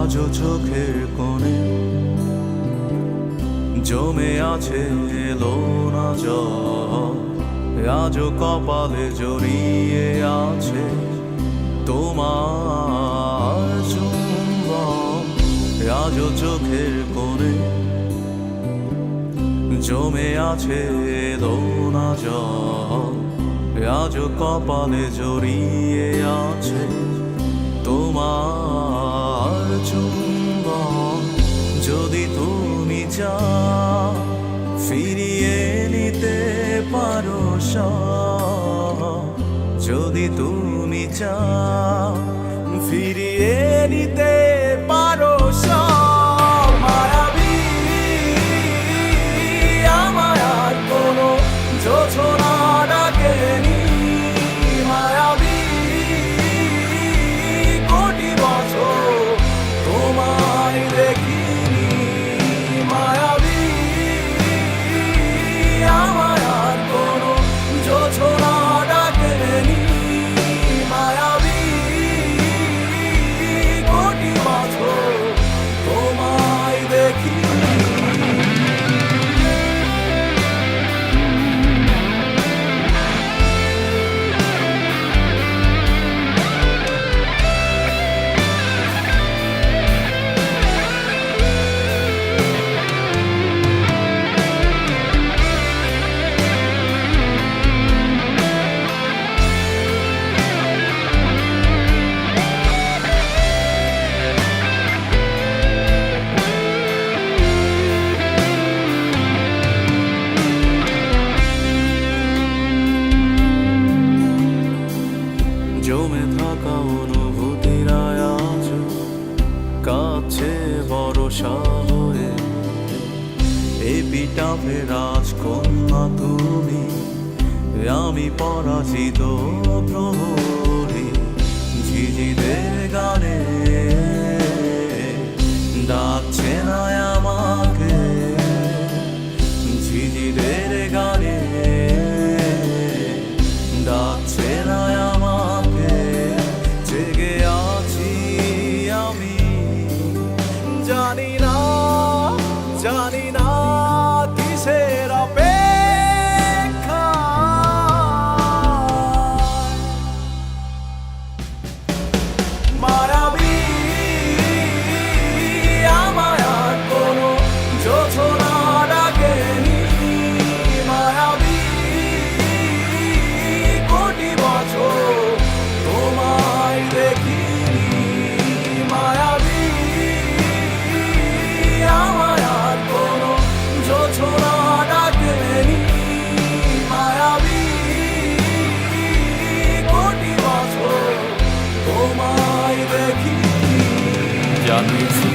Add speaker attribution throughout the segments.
Speaker 1: আজও চোখের কোণে জমে আছে এলো না জল, আজও কপালে জড়িয়ে আছে তোমার চুম্বন। আজও চোখের কোণে জমে আছে এলো না জল, আজও কপালে জড়িয়ে আছে তোমার চুম্বন। যদি তুমি চাও ফিরিয়ে নিতে পারো সব, যদি তুমি চাও ফিরিয়ে নিতে পারো সব, মায়াবী আমায় আর কোনো যোছনা ডাকেনি, মায়াবী কোটি বছর তোমায় দেখিনি, মায়াবী আমায় আর কোনো যোছনা ডাকেনি, মায়াবী কোটি বছর তোমায় দেখিনি। জমে থাকা অনুভূতিরা আজ কাছে ভরসা হয়ে, এপিটাফে রাজকন্যা তুমি, আমি পরাজিত প্রহরী। ঝিঝিদের গানে ডাকছে না আমাকে, ঝিঝিদের গানে ডাকছে না আমাকে, জেগে আছি আমি, জানি না জানি না কিসের অপেক্ষা। মায়াবী আমায় আর কোনো যোছনা ডাকেনি, মায়াবী কোটি বছর তোমায় দেখিনি, মায়াবী আমায় আর কোনো যোছনা ডাকেনি, মায়াবী কোটি বছর তোমায় দেখিনি।
Speaker 2: জানিয়েছি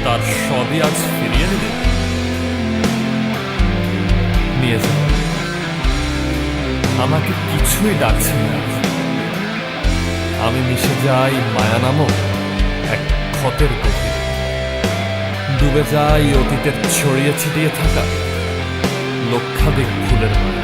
Speaker 2: তার সবই আজ ফিরিয়ে নেবে, নিয়ে যাবে। আমাকে কিছুই ডাকছে না, আমি মিশে যাই মায়া নামক এক ক্ষতের গভীরে, ডুবে যাই অতীতের ছড়িয়ে ছিটিয়ে থাকা লক্ষাধিক ফুলের মায়া।